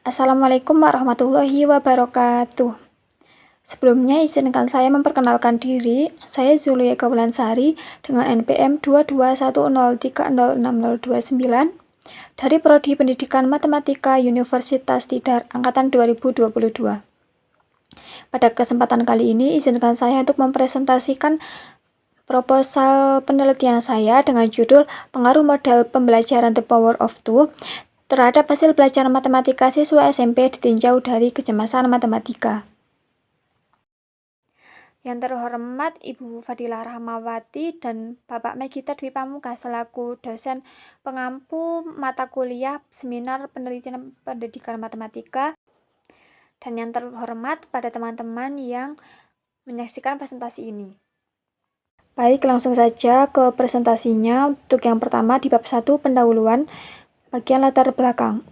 Assalamualaikum warahmatullahi wabarakatuh. Sebelumnya izinkan saya memperkenalkan diri. Saya Zulia Gawulansari dengan NPM 22103060029 dari Prodi Pendidikan Matematika Universitas Tidar angkatan 2022. Pada kesempatan kali ini izinkan saya untuk mempresentasikan proposal penelitian saya dengan judul Pengaruh Model Pembelajaran The Power of Two terhadap hasil belajar matematika siswa SMP ditinjau dari kecemasan matematika. Yang terhormat Ibu Fadilah Rahmawati dan Bapak Megita Dwi Pamungkas selaku dosen pengampu mata kuliah seminar penelitian pendidikan matematika, dan yang terhormat pada teman-teman yang menyaksikan presentasi ini. Baik, langsung saja ke presentasinya. Untuk yang pertama di bab 1 pendahuluan, bagian latar belakang.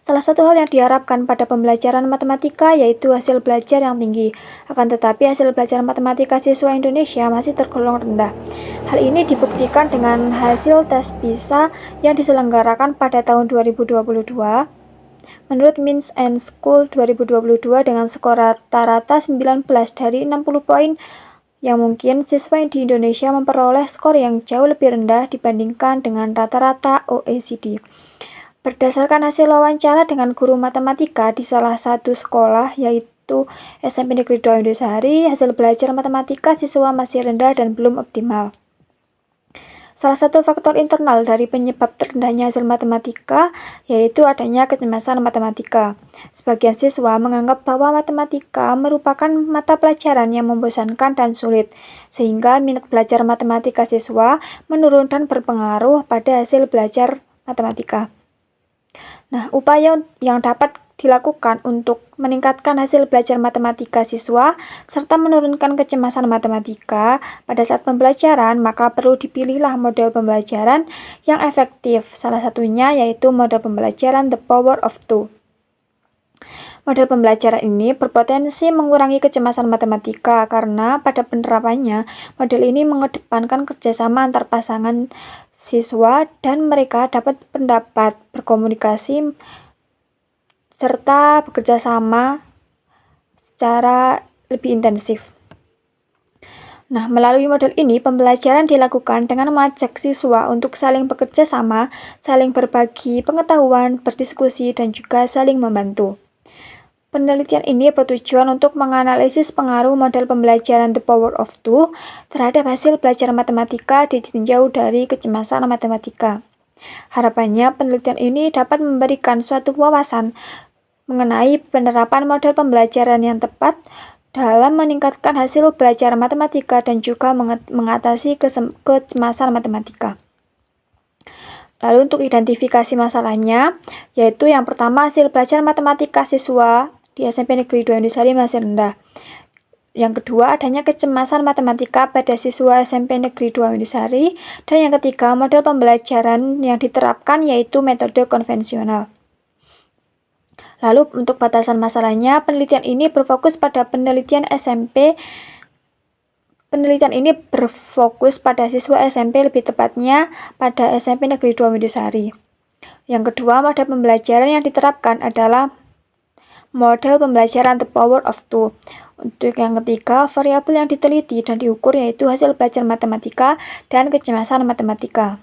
Salah satu hal yang diharapkan pada pembelajaran matematika yaitu hasil belajar yang tinggi. Akan tetapi hasil belajar matematika siswa Indonesia masih tergolong rendah. Hal ini dibuktikan dengan hasil tes PISA yang diselenggarakan pada tahun 2022. Menurut Minds and School 2022 dengan skor rata-rata 19 dari 60 poin, yang mungkin siswa di Indonesia memperoleh skor yang jauh lebih rendah dibandingkan dengan rata-rata OECD. Berdasarkan hasil wawancara dengan guru matematika di salah satu sekolah yaitu SMP Negeri 2 Indosari, hasil belajar matematika siswa masih rendah dan belum optimal. Salah satu faktor internal dari penyebab terendahnya hasil matematika yaitu adanya kecemasan matematika. Sebagian siswa menganggap bahwa matematika merupakan mata pelajaran yang membosankan dan sulit, sehingga minat belajar matematika siswa menurun dan berpengaruh pada hasil belajar matematika. Nah, upaya yang dapat dilakukan untuk meningkatkan hasil belajar matematika siswa serta menurunkan kecemasan matematika pada saat pembelajaran, maka perlu dipilihlah model pembelajaran yang efektif. Salah satunya yaitu model pembelajaran The Power of Two. Model pembelajaran ini berpotensi mengurangi kecemasan matematika karena pada penerapannya, model ini mengedepankan kerjasama antar pasangan siswa dan mereka dapat pendapat, berkomunikasi, serta bekerja sama secara lebih intensif. Nah, melalui model ini, pembelajaran dilakukan dengan mengajak siswa untuk saling bekerja sama, saling berbagi pengetahuan, berdiskusi, dan juga saling membantu. Penelitian ini bertujuan untuk menganalisis pengaruh model pembelajaran The Power of Two terhadap hasil belajar matematika ditinjau dari kecemasan matematika. Harapannya, penelitian ini dapat memberikan suatu wawasan mengenai penerapan model pembelajaran yang tepat dalam meningkatkan hasil belajar matematika dan juga mengatasi kecemasan matematika. Lalu untuk identifikasi masalahnya, yaitu yang pertama hasil belajar matematika siswa di SMP Negeri 2 Indosari masih rendah. Yang kedua, adanya kecemasan matematika pada siswa SMP Negeri 2 Indosari. Dan yang ketiga, model pembelajaran yang diterapkan yaitu metode konvensional. Lalu untuk batasan masalahnya, penelitian ini berfokus pada siswa SMP, lebih tepatnya pada SMP Negeri 2 Indosari. Yang kedua, model pembelajaran yang diterapkan adalah model pembelajaran The Power of Two. Untuk yang ketiga, variabel yang diteliti dan diukur yaitu hasil belajar matematika dan kecemasan matematika.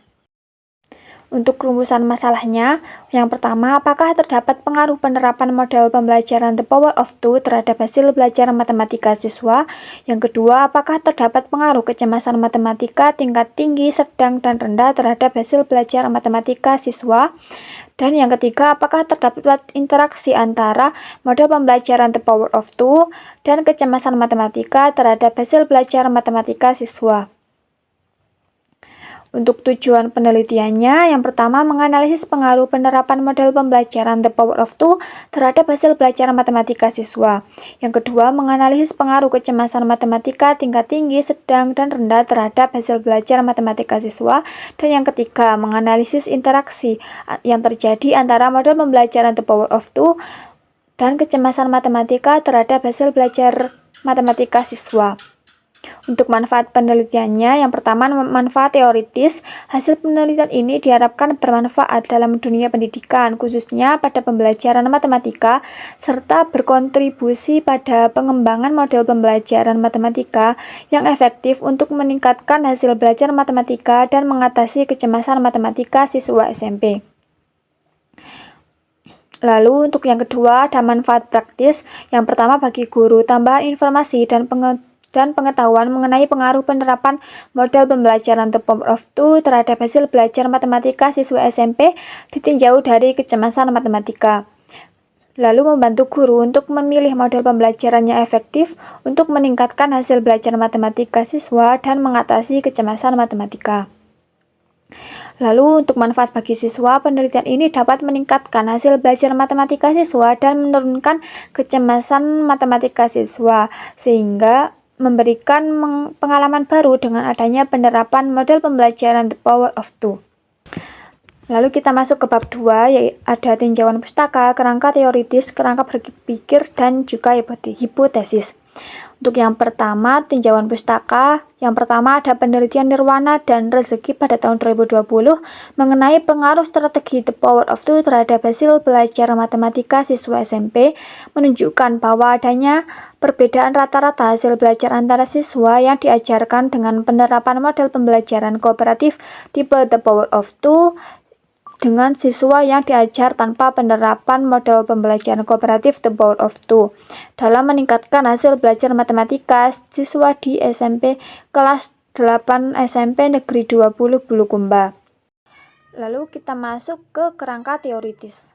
Untuk rumusan masalahnya, yang pertama, apakah terdapat pengaruh penerapan model pembelajaran The Power of Two terhadap hasil belajar matematika siswa? Yang kedua, apakah terdapat pengaruh kecemasan matematika tingkat tinggi, sedang, dan rendah terhadap hasil belajar matematika siswa? Dan yang ketiga, apakah terdapat interaksi antara model pembelajaran The Power of Two dan kecemasan matematika terhadap hasil belajar matematika siswa? Untuk tujuan penelitiannya, yang pertama menganalisis pengaruh penerapan model pembelajaran The Power of Two terhadap hasil belajar matematika siswa. Yang kedua, menganalisis pengaruh kecemasan matematika tingkat tinggi, sedang, dan rendah terhadap hasil belajar matematika siswa. Dan yang ketiga, menganalisis interaksi yang terjadi antara model pembelajaran The Power of Two dan kecemasan matematika terhadap hasil belajar matematika siswa. Untuk manfaat penelitiannya, yang pertama manfaat teoritis. Hasil penelitian ini diharapkan bermanfaat dalam dunia pendidikan, khususnya pada pembelajaran matematika, serta berkontribusi pada pengembangan model pembelajaran matematika yang efektif untuk meningkatkan hasil belajar matematika dan mengatasi kecemasan matematika siswa SMP. Lalu untuk yang kedua, ada manfaat praktis. Yang pertama bagi guru, tambahan informasi dan pengetahuan mengenai pengaruh penerapan model pembelajaran The Power of Two terhadap hasil belajar matematika siswa SMP ditinjau dari kecemasan matematika. Lalu membantu guru untuk memilih model pembelajaran yang efektif untuk meningkatkan hasil belajar matematika siswa dan mengatasi kecemasan matematika. Lalu untuk manfaat bagi siswa, penelitian ini dapat meningkatkan hasil belajar matematika siswa dan menurunkan kecemasan matematika siswa, sehingga memberikan pengalaman baru dengan adanya penerapan model pembelajaran The Power of Two. Lalu kita masuk ke bab 2, yaitu ada tinjauan pustaka, kerangka teoritis, kerangka berpikir, dan juga hipotesis. Untuk yang pertama, tinjauan pustaka. Yang pertama ada penelitian Nirwana dan Rezeki pada tahun 2020 mengenai pengaruh strategi The Power of Two terhadap hasil belajar matematika siswa SMP, menunjukkan bahwa adanya perbedaan rata-rata hasil belajar antara siswa yang diajarkan dengan penerapan model pembelajaran kooperatif tipe The Power of Two dengan siswa yang diajar tanpa penerapan model pembelajaran kooperatif The Power of Two dalam meningkatkan hasil belajar matematika siswa di SMP kelas 8 SMP Negeri 20 Bulukumba. Lalu kita masuk ke kerangka teoritis.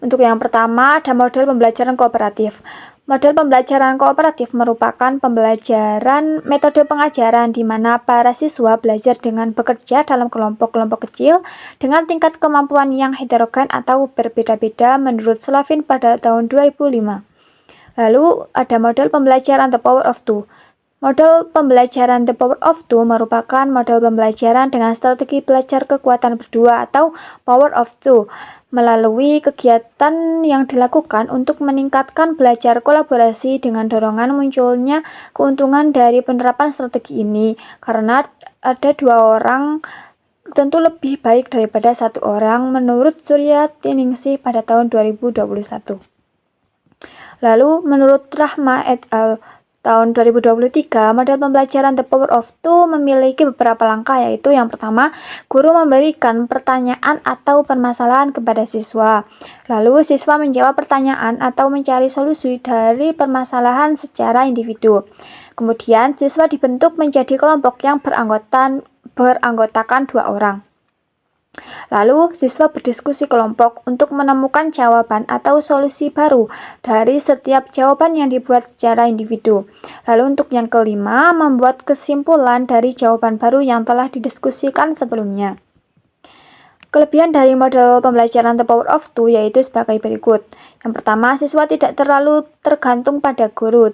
Untuk yang pertama ada model pembelajaran kooperatif. Model pembelajaran kooperatif merupakan pembelajaran metode pengajaran di mana para siswa belajar dengan bekerja dalam kelompok-kelompok kecil dengan tingkat kemampuan yang heterogen atau berbeda-beda menurut Slavin pada tahun 2005. Lalu ada model pembelajaran The Power of Two. Model pembelajaran The Power of Two merupakan model pembelajaran dengan strategi belajar kekuatan berdua atau Power of Two melalui kegiatan yang dilakukan untuk meningkatkan belajar kolaborasi dengan dorongan munculnya keuntungan dari penerapan strategi ini karena ada 2 orang tentu lebih baik daripada 1 orang menurut Surya Tiningsih pada tahun 2021. Lalu menurut Rahma et al. Tahun 2023, model pembelajaran The Power of Two memiliki beberapa langkah, yaitu yang pertama, guru memberikan pertanyaan atau permasalahan kepada siswa. Lalu siswa menjawab pertanyaan atau mencari solusi dari permasalahan secara individu. Kemudian siswa dibentuk menjadi kelompok yang beranggotakan 2 orang. Lalu, siswa berdiskusi kelompok untuk menemukan jawaban atau solusi baru dari setiap jawaban yang dibuat secara individu. Lalu untuk yang kelima, membuat kesimpulan dari jawaban baru yang telah didiskusikan sebelumnya. Kelebihan dari model pembelajaran The Power of Two yaitu sebagai berikut. Yang pertama, siswa tidak terlalu tergantung pada guru,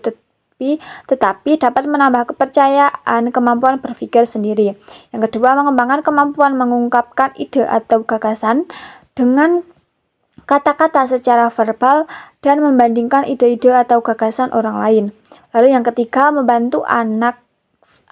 tetapi dapat menambah kepercayaan kemampuan berpikir sendiri. Yang kedua, mengembangkan kemampuan mengungkapkan ide atau gagasan dengan kata-kata secara verbal dan membandingkan ide-ide atau gagasan orang lain. Lalu yang ketiga, membantu anak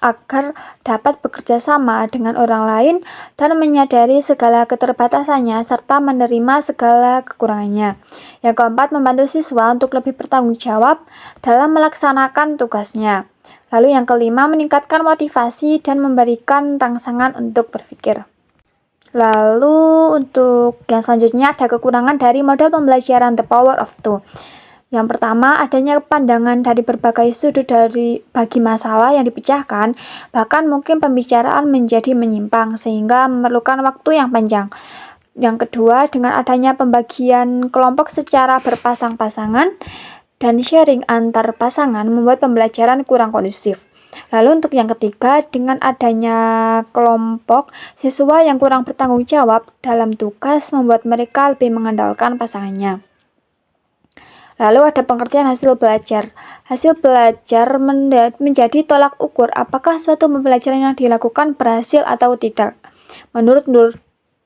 agar dapat bekerja sama dengan orang lain dan menyadari segala keterbatasannya serta menerima segala kekurangannya. Yang keempat, membantu siswa untuk lebih bertanggung jawab dalam melaksanakan tugasnya. Lalu yang kelima, meningkatkan motivasi dan memberikan rangsangan untuk berpikir. Lalu untuk yang selanjutnya ada kekurangan dari model pembelajaran The Power of Two. Yang pertama, adanya pandangan dari berbagai sudut bagi masalah yang dipecahkan, bahkan mungkin pembicaraan menjadi menyimpang sehingga memerlukan waktu yang panjang. Yang kedua, dengan adanya pembagian kelompok secara berpasang-pasangan dan sharing antar pasangan membuat pembelajaran kurang kondusif. Lalu untuk yang ketiga, dengan adanya kelompok siswa yang kurang bertanggung jawab dalam tugas membuat mereka lebih mengandalkan pasangannya. Lalu ada pengertian hasil belajar. Hasil belajar menjadi tolak ukur apakah suatu pembelajaran yang dilakukan berhasil atau tidak. Menurut Nur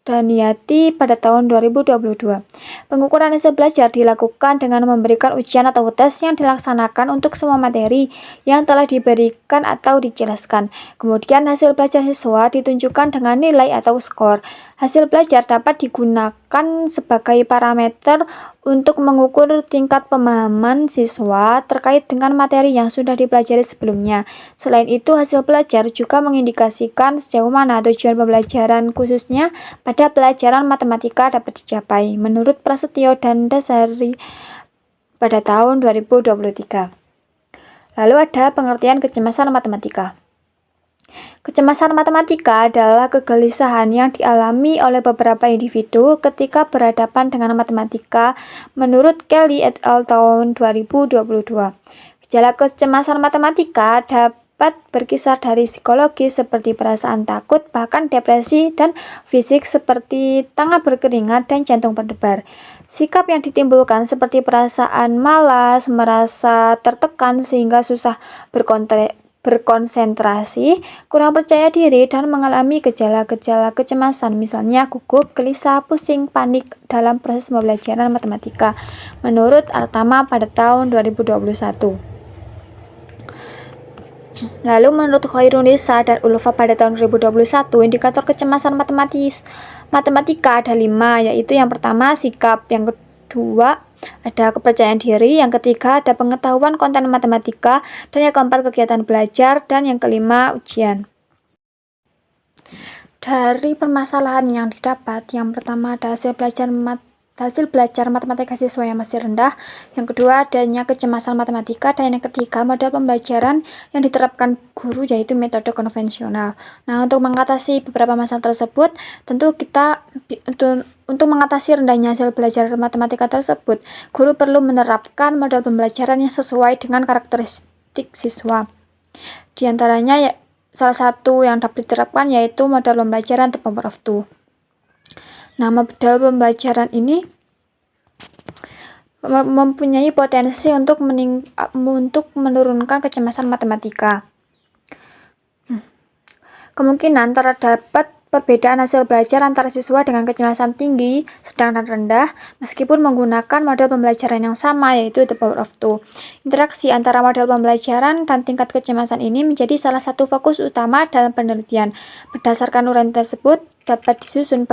Daniati pada tahun 2022. Pengukuran hasil belajar dilakukan dengan memberikan ujian atau tes yang dilaksanakan untuk semua materi yang telah diberikan atau dijelaskan. Kemudian hasil belajar siswa ditunjukkan dengan nilai atau skor. Hasil belajar dapat digunakan sebagai parameter untuk mengukur tingkat pemahaman siswa terkait dengan materi yang sudah dipelajari sebelumnya. Selain itu, hasil belajar juga mengindikasikan sejauh mana tujuan pembelajaran khususnya pada pelajaran matematika dapat dicapai, menurut Prasetyo dan Dasari pada tahun 2023. Lalu ada pengertian kecemasan matematika. Kecemasan matematika adalah kegelisahan yang dialami oleh beberapa individu ketika berhadapan dengan matematika, menurut Kelly et al. Tahun 2022. Gejala kecemasan matematika dapat berkisar dari psikologis seperti perasaan takut, bahkan depresi, dan fisik seperti tangan berkeringat dan jantung berdebar. Sikap yang ditimbulkan seperti perasaan malas, merasa tertekan sehingga susah berkonsentrasi, kurang percaya diri, dan mengalami gejala-gejala kecemasan, misalnya gugup, gelisah, pusing, panik dalam proses pembelajaran matematika, menurut Artama pada tahun 2021. Lalu menurut Khairunisa dan Ulfa pada tahun 2021, indikator kecemasan matematika ada 5, yaitu yang pertama sikap, yang kedua ada kepercayaan diri, yang ketiga ada pengetahuan konten matematika, dan yang keempat kegiatan belajar, dan yang kelima ujian. Dari permasalahan yang didapat, yang pertama ada hasil belajar matematika siswa yang masih rendah, yang kedua adanya kecemasan matematika, dan yang ketiga model pembelajaran yang diterapkan guru yaitu metode konvensional. Nah, untuk mengatasi beberapa masalah tersebut, tentu kita untuk mengatasi rendahnya hasil belajar matematika tersebut, guru perlu menerapkan model pembelajaran yang sesuai dengan karakteristik siswa. Di antaranya salah satu yang dapat diterapkan yaitu model pembelajaran the power of two. Nah, model pembelajaran ini mempunyai potensi untuk menurunkan kecemasan matematika. Kemungkinan terdapat perbedaan hasil belajar antara siswa dengan kecemasan tinggi, sedang, dan rendah, meskipun menggunakan model pembelajaran yang sama, yaitu the power of two. Interaksi antara model pembelajaran dan tingkat kecemasan ini menjadi salah satu fokus utama dalam penelitian. Berdasarkan uraian tersebut, dapat disusun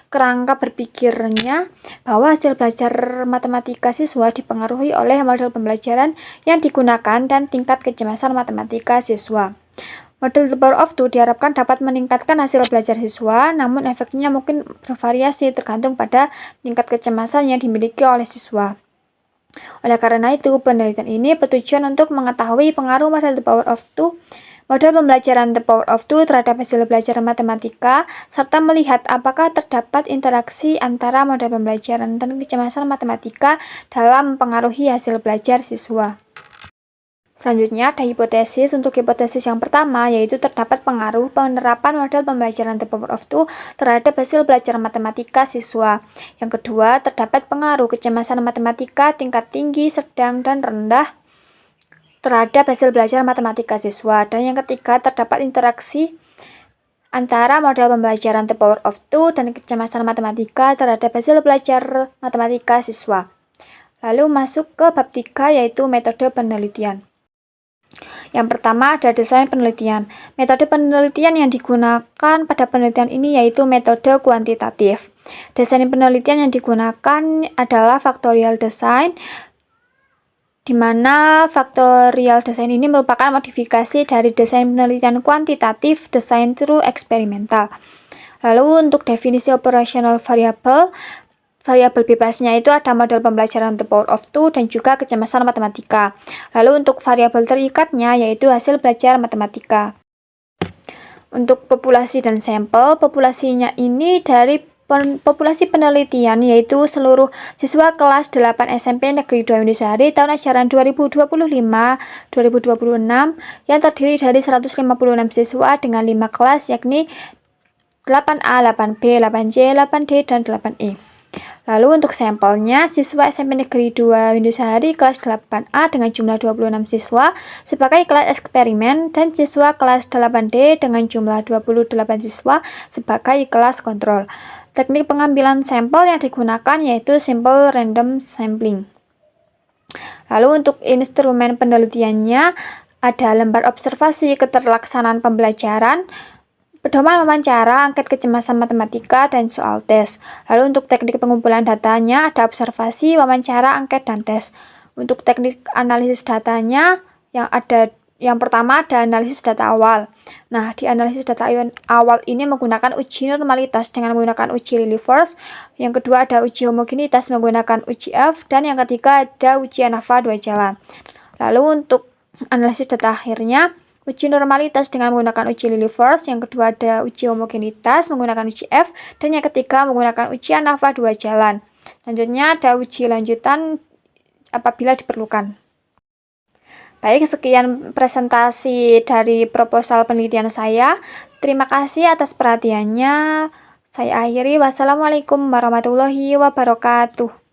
kerangka berpikirnya bahwa hasil belajar matematika siswa dipengaruhi oleh model pembelajaran yang digunakan dan tingkat kecemasan matematika siswa. Model the power of two diharapkan dapat meningkatkan hasil belajar siswa, namun efeknya mungkin bervariasi tergantung pada tingkat kecemasan yang dimiliki oleh siswa. Oleh karena itu, penelitian ini bertujuan untuk mengetahui pengaruh model the power of two, model pembelajaran the power of two terhadap hasil belajar matematika, serta melihat apakah terdapat interaksi antara model pembelajaran dan kecemasan matematika dalam mempengaruhi hasil belajar siswa. Selanjutnya ada hipotesis. Untuk hipotesis yang pertama, yaitu terdapat pengaruh penerapan model pembelajaran the power of two terhadap hasil belajar matematika siswa. Yang kedua, terdapat pengaruh kecemasan matematika tingkat tinggi, sedang, dan rendah terhadap hasil belajar matematika siswa. Dan yang ketiga, terdapat interaksi antara model pembelajaran the power of two dan kecemasan matematika terhadap hasil belajar matematika siswa. Lalu masuk ke bab 3, yaitu metode penelitian. Yang pertama ada desain penelitian. Metode penelitian yang digunakan pada penelitian ini yaitu metode kuantitatif. Desain penelitian yang digunakan adalah factorial design, di mana factorial design ini merupakan modifikasi dari desain penelitian kuantitatif, design through experimental. Lalu untuk definisi operational variable bebasnya itu ada model pembelajaran the power of two dan juga kecemasan matematika. Lalu untuk variabel terikatnya yaitu hasil belajar matematika. Untuk populasi dan sampel, populasinya ini dari populasi penelitian yaitu seluruh siswa kelas 8 SMP Negeri 2 Indosari tahun ajaran 2025-2026 yang terdiri dari 156 siswa dengan 5 kelas yakni 8A, 8B, 8C, 8D, dan 8E. Lalu untuk sampelnya, siswa SMP Negeri 2 Windusari kelas 8A dengan jumlah 26 siswa sebagai kelas eksperimen dan siswa kelas 8D dengan jumlah 28 siswa sebagai kelas kontrol. Teknik pengambilan sampel yang digunakan yaitu simple random sampling. Lalu untuk instrumen penelitiannya ada lembar observasi keterlaksanaan pembelajaran, pedoman wawancara, angket kecemasan matematika, dan soal tes. Lalu untuk teknik pengumpulan datanya ada observasi, wawancara, angket, dan tes. Untuk teknik analisis datanya yang pertama ada analisis data awal. Nah, di analisis data awal ini menggunakan uji normalitas dengan menggunakan uji Lilliefors. Yang kedua ada uji homogenitas menggunakan uji F, dan yang ketiga ada uji ANAVA 2 jalan. Lalu untuk analisis data akhirnya uji normalitas dengan menggunakan uji Lilliefors, yang kedua ada uji homogenitas menggunakan uji F, dan yang ketiga menggunakan uji ANAVA 2 jalan. Selanjutnya ada uji lanjutan apabila diperlukan. Baik, sekian presentasi dari proposal penelitian saya. Terima kasih atas perhatiannya. Saya akhiri. Wassalamualaikum warahmatullahi wabarakatuh.